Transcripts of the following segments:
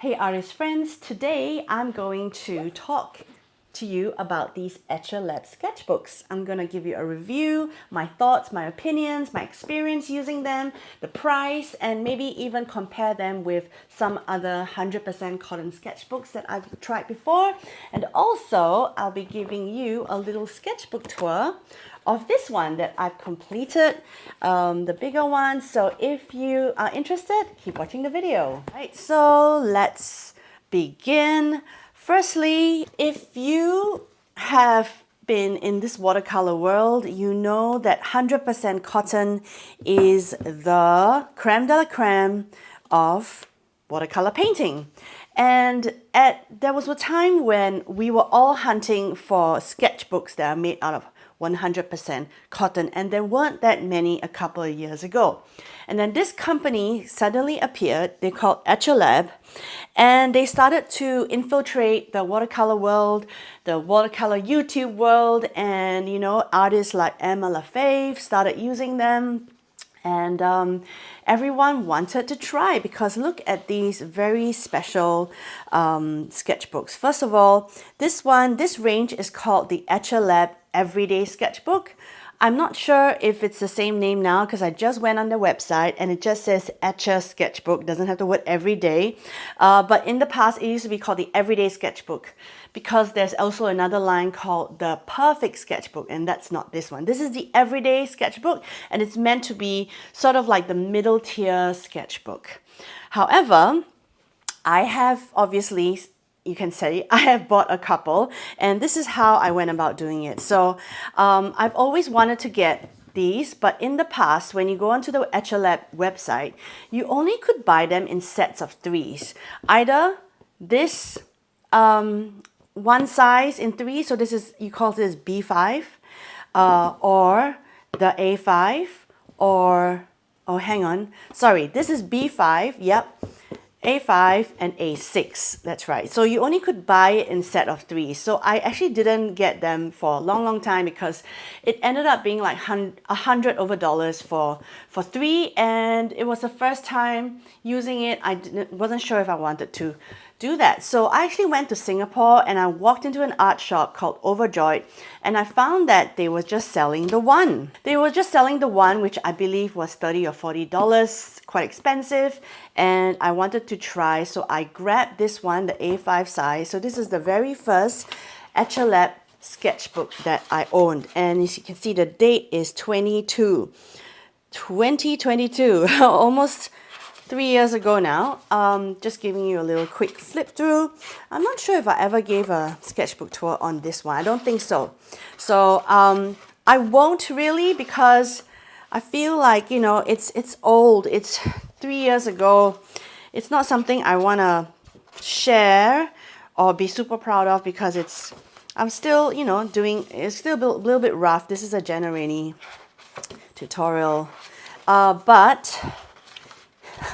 Hey artist friends, today I'm going to talk to you about these Etchrlab sketchbooks. I'm going to give you a review, my thoughts, my opinions, my experience using them, the price, and maybe even compare them with some other 100% cotton sketchbooks that I've tried before. And also, I'll be giving you a little sketchbook tour of this one that I've completed, the bigger one. So if you are interested, keep watching the video. Right, so let's begin. Firstly, if you have been in this watercolor world, you know that 100% cotton is the creme de la creme of watercolor painting. And there was a time when we were all hunting for sketchbooks that are made out of 100% cotton, and there weren't that many a couple of years ago. And then this company suddenly appeared. They called Etchrlab, and they started to infiltrate the watercolor world, the watercolor YouTube world, and artists like Emma LaFave started using them. And everyone wanted to try because look at these very special sketchbooks. First of all, this range is called the Etchrlab Everyday Sketchbook. I'm not sure if it's the same name now because I just went on the website and it just says Etcher Sketchbook, doesn't have the word everyday. But in the past, it used to be called the Everyday Sketchbook because there's also another line called the Perfect Sketchbook, and that's not this one. This is the Everyday Sketchbook, and it's meant to be sort of like the middle tier sketchbook. However, I have obviously, you can say, I have bought a couple, and this is how I went about doing it. So I've always wanted to get these, but in the past, when you go onto the Etchrlab website, you only could buy them in sets of 3s. Either this one size in 3, so this is, you call this B5, or the A5, or, oh hang on, sorry, this is B5, yep, A5 and A6, that's right. So you only could buy it in set of 3. So I actually didn't get them for a long time because it ended up being like $100 over for 3, and it was the first time using it. I wasn't sure if I wanted to do that. So I actually went to Singapore and I walked into an art shop called Overjoyed, and I found that they were just selling the one. They were just selling the one, which I believe was $30 or $40, quite expensive, and I wanted to try, so I grabbed this one, the A5 size. So this is the very first Etchrlab sketchbook that I owned, and as you can see, the date is 2022, almost 3 years ago now. Just giving you a little quick flip through. I'm not sure if I ever gave a sketchbook tour on this one. I don't think so. So I won't really, because I feel like, it's old. It's 3 years ago. It's not something I want to share or be super proud of because I'm still, it's still a little bit rough. This is a Jenna Rainey tutorial. But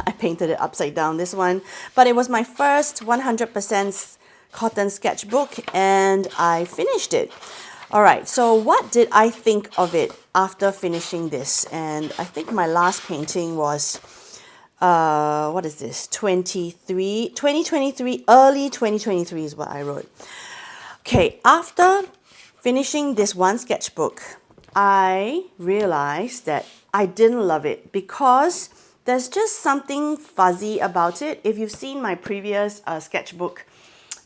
I painted it upside down, this one. But it was my first 100% cotton sketchbook, and I finished it. All right, so what did I think of it after finishing this? And I think my last painting was, what is this? 2023, early 2023 is what I wrote. Okay, after finishing this one sketchbook, I realized that I didn't love it because there's just something fuzzy about it. If you've seen my previous sketchbook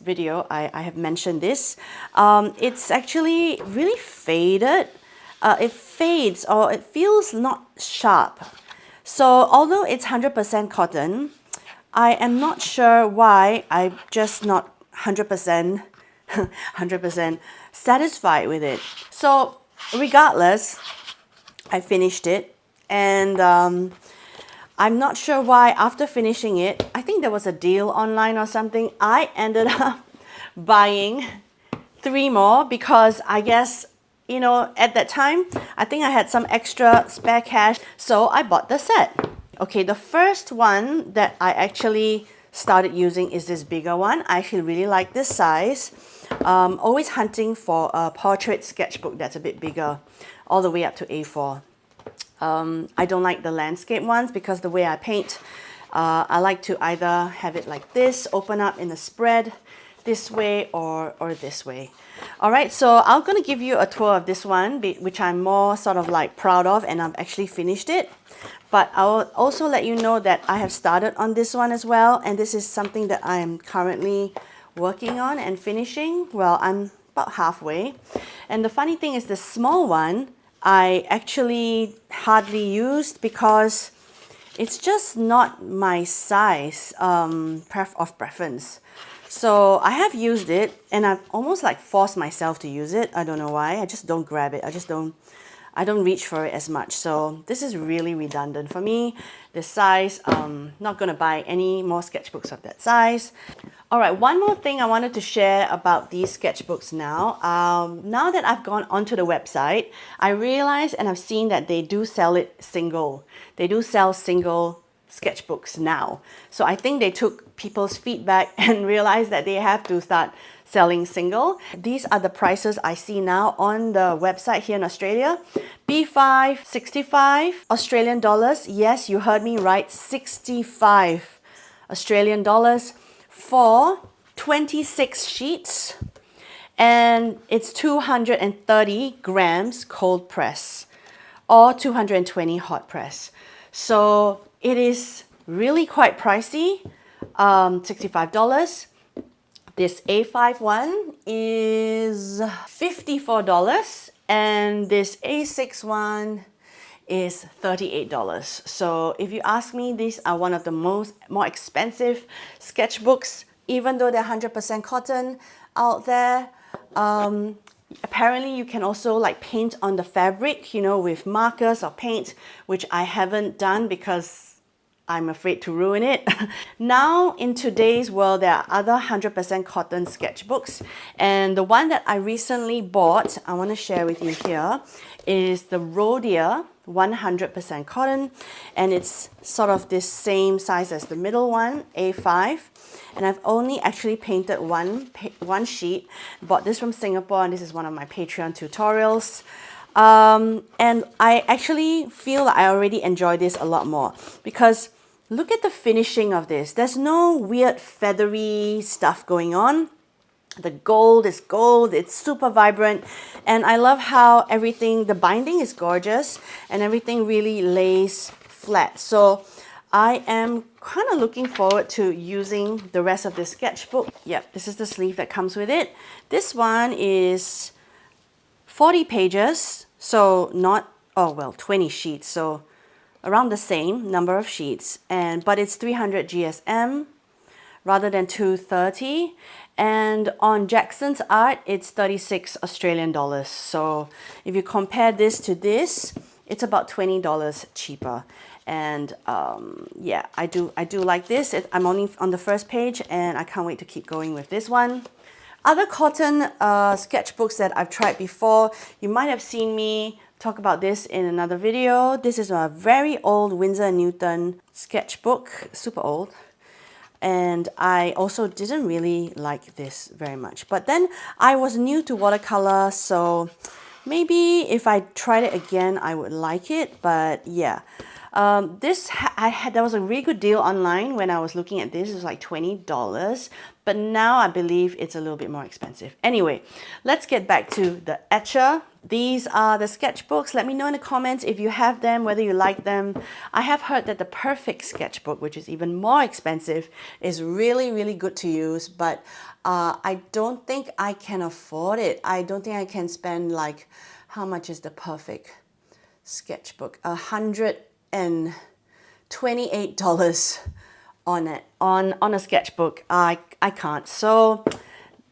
video, I have mentioned this. It's actually really faded. It fades, or it feels not sharp. So although it's 100% cotton, I am not sure why I'm just not 100% 100% satisfied with it. So regardless, I finished it, and I'm not sure why after finishing it, I think there was a deal online or something, I ended up buying 3 more because I guess, at that time, I think I had some extra spare cash, so I bought the set. Okay, the first one that I actually started using is this bigger one. I actually really like this size. Always hunting for a portrait sketchbook that's a bit bigger, all the way up to A4. I don't like the landscape ones because the way I paint, I like to either have it like this, open up in a spread this way or this way. All right, so I'm going to give you a tour of this one, which I'm more sort of like proud of, and I've actually finished it. But I'll also let you know that I have started on this one as well, and this is something that I am currently working on and finishing. Well, I'm about halfway. And the funny thing is the small one, I actually hardly used because it's just not my size of preference. So I have used it and I've almost like forced myself to use it. I don't know why. I just don't grab it. I don't reach for it as much. So this is really redundant for me. This size, not going to buy any more sketchbooks of that size. All right, one more thing I wanted to share about these sketchbooks now. Now that I've gone onto the website, I realized and I've seen that they do sell it single. They do sell single sketchbooks now. So I think they took people's feedback and realized that they have to start selling single. These are the prices I see now on the website here in Australia. B5, 65 Australian dollars. Yes, you heard me right, 65 Australian dollars for 26 sheets. And it's 230 grams cold press or 220 hot press. So it is really quite pricey, $65. This A5 one is $54 and this A6 one is $38. So if you ask me, these are one of the more expensive sketchbooks, even though they're 100% cotton out there. Apparently you can also like paint on the fabric, you know, with markers or paint, which I haven't done because I'm afraid to ruin it. Now, in today's world, there are other 100% cotton sketchbooks. And the one that I recently bought, I want to share with you here, is the Rhodia 100% cotton. And it's sort of this same size as the middle one, A5. And I've only actually painted one sheet. Bought this from Singapore, and this is one of my Patreon tutorials. And I actually feel that I already enjoy this a lot more because look at the finishing of this. There's no weird feathery stuff going on. The gold is gold, it's super vibrant, and I love how everything, the binding is gorgeous and everything really lays flat. So I am kind of looking forward to using the rest of this sketchbook. Yep, this is the sleeve that comes with it. This one is 40 pages, so not, oh well, 20 sheets, so around the same number of sheets, but it's 300 GSM rather than 230. And on Jackson's Art, it's 36 Australian dollars. So if you compare this to this, it's about $20 cheaper. And yeah, I do like this. I'm only on the first page and I can't wait to keep going with this one. Other cotton sketchbooks that I've tried before, you might have seen me talk about this in another video. This is a very old Winsor and Newton sketchbook, super old. And I also didn't really like this very much. But then I was new to watercolor, so maybe if I tried it again, I would like it. But yeah, there was a really good deal online when I was looking at this. It was like $20. But now I believe it's a little bit more expensive. Anyway, let's get back to the Etcher. These are the sketchbooks. Let me know in the comments if you have them, whether you like them. I have heard that the Perfect sketchbook, which is even more expensive, is really, really good to use. But I don't think I can afford it. I don't think I can spend like, how much is the Perfect sketchbook? $128 on it, on a sketchbook. I can't. So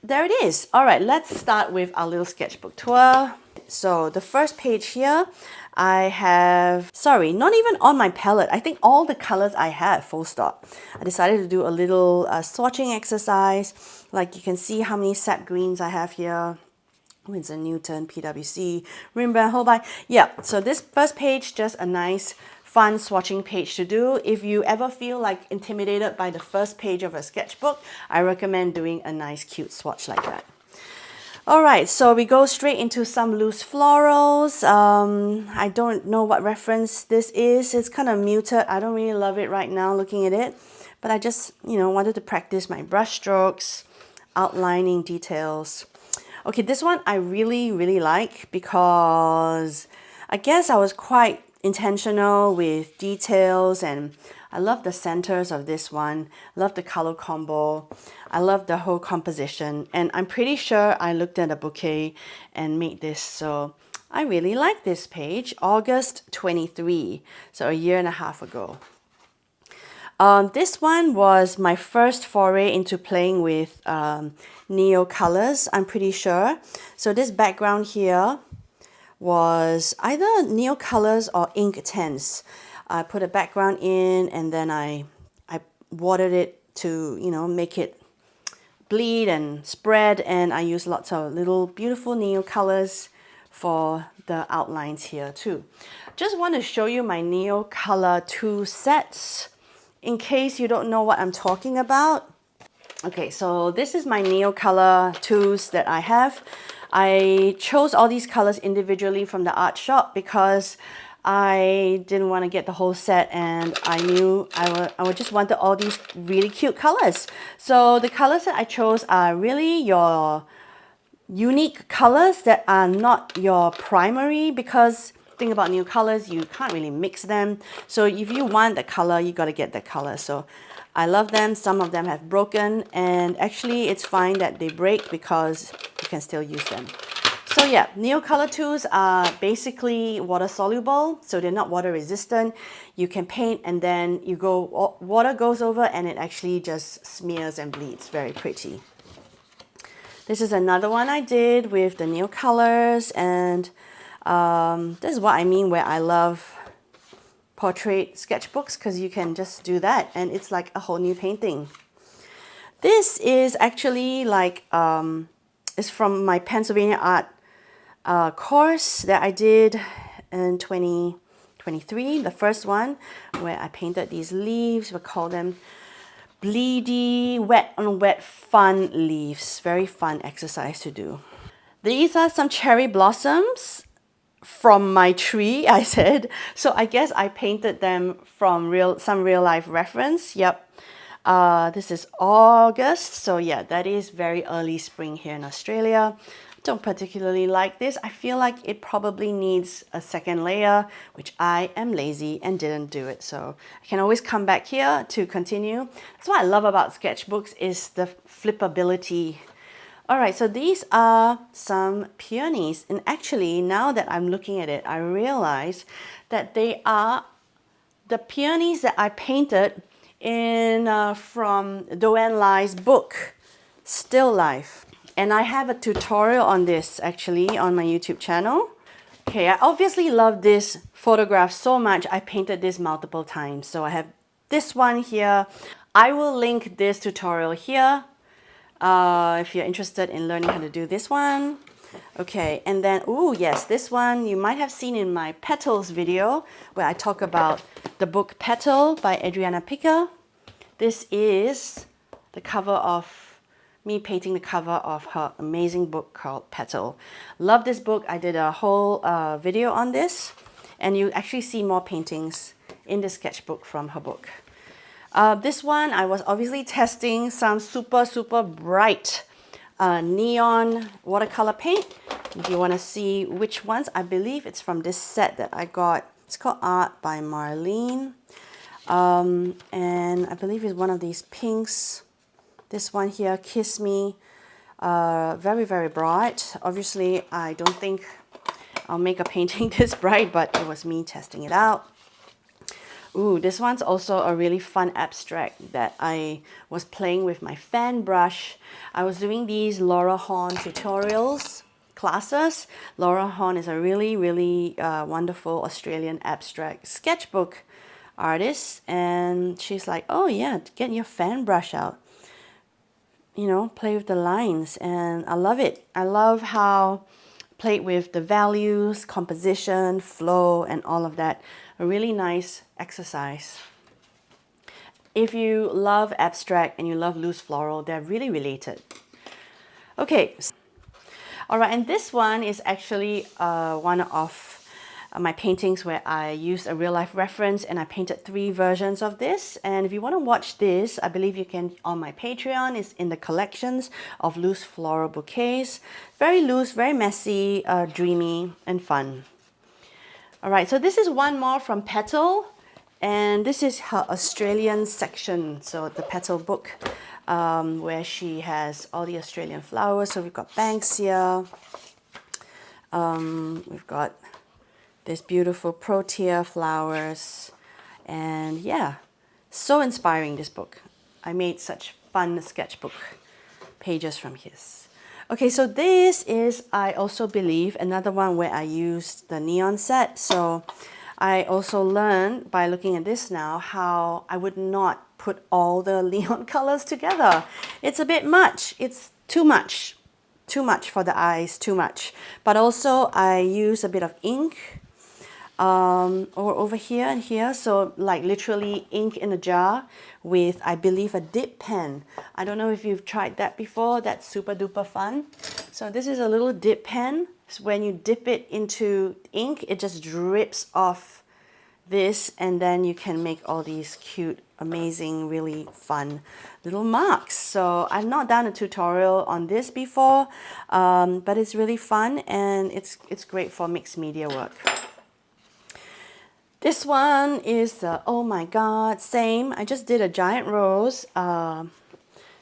there it is. All right, let's start with our little sketchbook tour. So the first page here, I have, sorry, not even on my palette. I think all the colors I have, full stop. I decided to do a little swatching exercise. Like you can see how many sap greens I have here. Winsor and Newton, PwC, Rembrandt, Holbein. Yeah, so this first page, just a nice fun swatching page to do. If you ever feel like intimidated by the first page of a sketchbook, I recommend doing a nice cute swatch like that. All right, so we go straight into some loose florals. I don't know what reference this is. It's kind of muted. I don't really love it right now looking at it, but I just, wanted to practice my brush strokes, outlining details. Okay, this one I really, really like because I guess I was quite intentional with details, and I love the centers of this one. I love the color combo. I love the whole composition, and I'm pretty sure I looked at a bouquet and made this, so I really like this page. August 23, so a year and a half ago. This one was my first foray into playing with neo colors, I'm pretty sure. So this background here was either neo colors or ink tints. I put a background in, and then I watered it to, make it bleed and spread, and I use lots of little beautiful neo colors for the outlines here too. Just want to show you my neo color 2 sets in case you don't know what I'm talking about. Okay, so this is my neo color 2s that I have. I chose all these colors individually from the art shop because I didn't want to get the whole set, and I knew I would just wanted all these really cute colors. So the colors that I chose are really your unique colors that are not your primary, because thing about new colors, you can't really mix them. So if you want the color, you got to get the color. So I love them. Some of them have broken, and actually it's fine that they break because you can still use them. So yeah, Neo Color 2s are basically water soluble, so they're not water resistant. You can paint and then water goes over and it actually just smears and bleeds. Very pretty. This is another one I did with the Neo Colors, and this is what I mean where I love portrait sketchbooks, because you can just do that and it's like a whole new painting. This is actually like, it's from my Pennsylvania art course that I did in 2023, the first one, where I painted these leaves. We call them bleedy, wet on wet fun leaves. Very fun exercise to do. These are some cherry blossoms from my tree, I said. So I guess I painted them from some real life reference. Yep. This is August, so yeah, that is very early spring here in Australia. Don't particularly like this. I feel like it probably needs a second layer, which I am lazy and didn't do it. So I can always come back here to continue. That's what I love about sketchbooks, is the flippability. All right, so these are some peonies. And actually, now that I'm looking at it, I realize that they are the peonies that I painted in from Doanne Lai's book, Still Life. And I have a tutorial on this actually on my YouTube channel. Okay, I obviously love this photograph so much, I painted this multiple times. So I have this one here. I will link this tutorial here if you're interested in learning how to do this one. Okay, and then, oh yes, this one you might have seen in my Petals video where I talk about the book Petal by Adriana Picker. This is the cover of me painting the cover of her amazing book called Petal. Love this book. I did a whole video on this, and you actually see more paintings in the sketchbook from her book. This one, I was obviously testing some super, super bright neon watercolor paint. If you want to see which ones, I believe it's from this set that I got. It's called Art by Marlene. And I believe it's one of these pinks. This one here, Kiss Me. Very, very bright. Obviously, I don't think I'll make a painting this bright, but it was me testing it out. Ooh, this one's also a really fun abstract that I was playing with my fan brush. I was doing these Laura Horn tutorials classes. Laura Horn is a really, really wonderful Australian abstract sketchbook artist, and she's like, oh yeah, get your fan brush out. Play with the lines, and I love it. I love how played with the values, composition, flow, and all of that. A really nice exercise. If you love abstract and you love loose floral, they're really related. Okay, All right, and this one is actually one of my paintings where I used a real life reference and I painted 3 versions of this. And if you want to watch this, I believe you can on my Patreon. It's in the collections of loose floral bouquets. Very loose, very messy, dreamy and fun. All right, so this is one more from Petal, and this is her Australian section. So the Petal book, where she has all the Australian flowers. So we've got Banksia, we've got this beautiful protea flowers, and yeah, so inspiring, this book. I made such fun sketchbook pages from his. Okay, so this is, I also believe, another one where I used the neon set. So I also learned by looking at this now how I would not put all the neon colors together. It's a bit much. It's too much. Too much for the eyes, too much. But also I use a bit of ink or over here and here, so like literally ink in a jar with, I believe, a dip pen. I don't know if you've tried that before. That's super duper fun. So this is a little dip pen. So when you dip it into ink, it just drips off this, and then you can make all these cute, amazing, really fun little marks. So I've not done a tutorial on this before, but it's really fun, and it's great for mixed media work. This one is, oh my god, same. I just did a giant rose,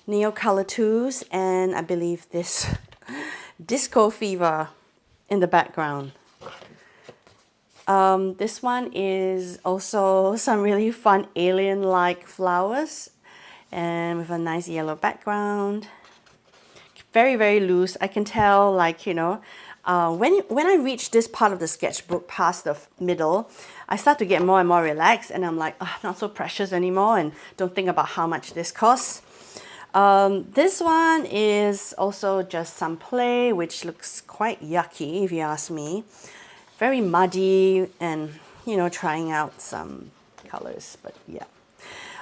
Neo Color 2s, and I believe this Disco Fever in the background. This one is also some really fun alien-like flowers, and with a nice yellow background. Very, very loose. I can tell, like, you know, when I reach this part of the sketchbook past the middle, I start to get more and more relaxed, and I'm like, oh, not so precious anymore, and don't think about how much this costs. This one is also just some play, which looks quite yucky if you ask me. Very muddy, and, you know, trying out some colors, but yeah.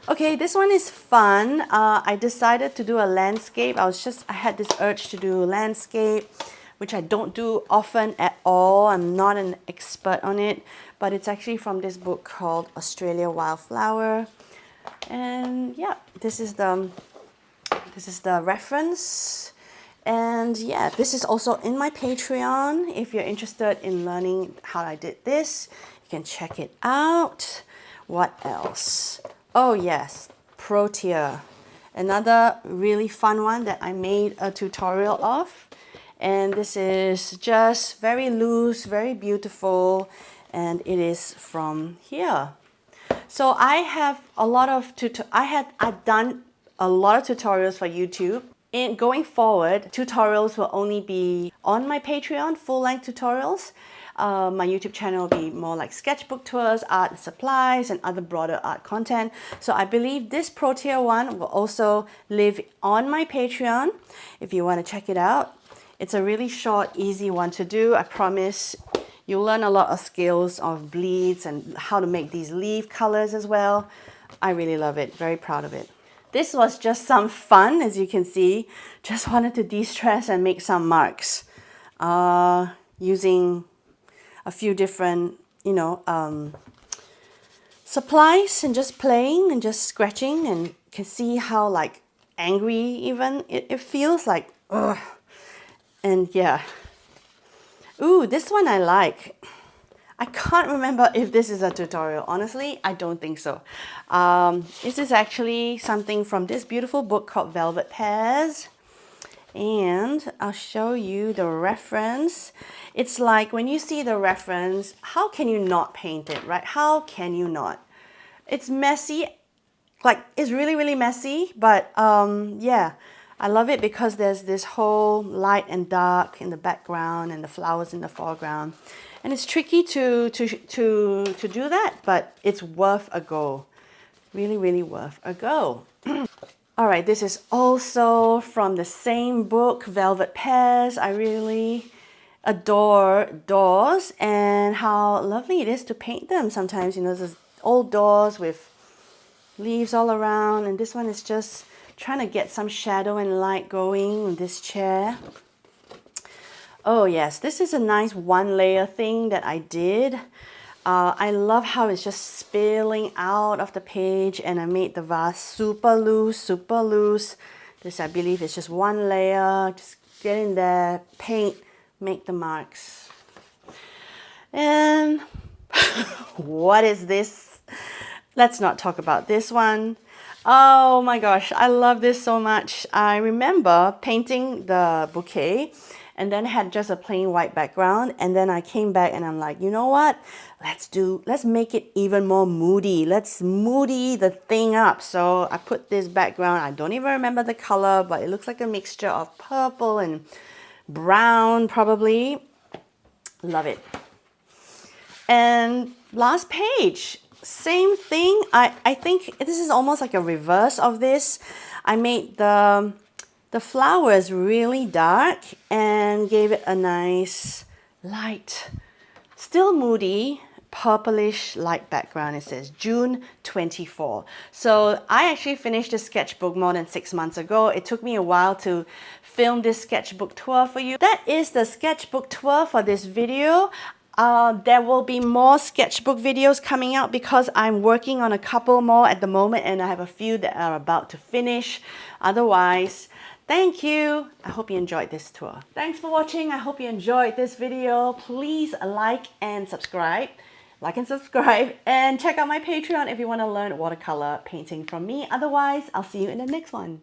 Okay, this one is fun. I decided to do a landscape. I had this urge to do landscape, which I don't do often at all. I'm not an expert on it, but it's actually from this book called Australia Wildflower. And yeah, this is the reference. And yeah, this is also in my Patreon. If you're interested in learning how I did this, you can check it out. What else? Oh yes, Protea. Another really fun one that I made a tutorial of. And this is just very loose, very beautiful, and it is from here. So I have a lot of I've done a lot of tutorials for YouTube. In going forward, tutorials will only be on my Patreon, full-length tutorials. My YouTube channel will be more like sketchbook tours, art and supplies, and other broader art content. So I believe this Protea one will also live on my Patreon if you want to check it out. It's a really short, easy one to do. I promise you'll learn a lot of skills of bleeds and how to make these leaf colors as well. I really love it. Very proud of it. This was just some fun, as you can see. Just wanted to de-stress and make some marks using a few different, you know, supplies, and just playing and just scratching, and you can see how like angry even it feels like. Ugh. And yeah. Ooh, this one I like. I can't remember if this is a tutorial. Honestly, I don't think so. This is actually something from this beautiful book called Velvet Pears. And I'll show you the reference. It's like when you see the reference, how can you not paint it, right? How can you not? It's messy. Like, it's really, really messy. But yeah, I love it because there's this whole light and dark in the background and the flowers in the foreground. And it's tricky to do that, but it's worth a go. Really, really worth a go. All right, this is also from the same book, Velvet Pears. I really adore doors and how lovely it is to paint them sometimes. You know, there's old doors with leaves all around, and this one is just trying to get some shadow and light going in this chair. Oh yes, this is a nice one layer thing that I did. I love how it's just spilling out of the page, and I made the vase super loose, super loose. This, I believe, is just one layer. Just get in there, paint, make the marks. And what is this? Let's not talk about this one. Oh my gosh, I love this so much. I remember painting the bouquet and then had just a plain white background, and then I came back and I'm like, you know what? Let's make it even more moody. Let's moody the thing up. So I put this background, I don't even remember the color, but it looks like a mixture of purple and brown probably. Love it. And last page, same thing. I think this is almost like a reverse of this. I made the flowers really dark and gave it a nice light, still moody, purplish light background. It says June 24. So I actually finished this sketchbook more than 6 months ago. It took me a while to film this sketchbook tour for you. That is the sketchbook tour for this video. There will be more sketchbook videos coming out because I'm working on a couple more at the moment, and I have a few that are about to finish. Otherwise, thank you. I hope you enjoyed this tour. Thanks for watching. I hope you enjoyed this video. Please like and subscribe. Like and subscribe, and check out my Patreon if you want to learn watercolor painting from me. Otherwise, I'll see you in the next one.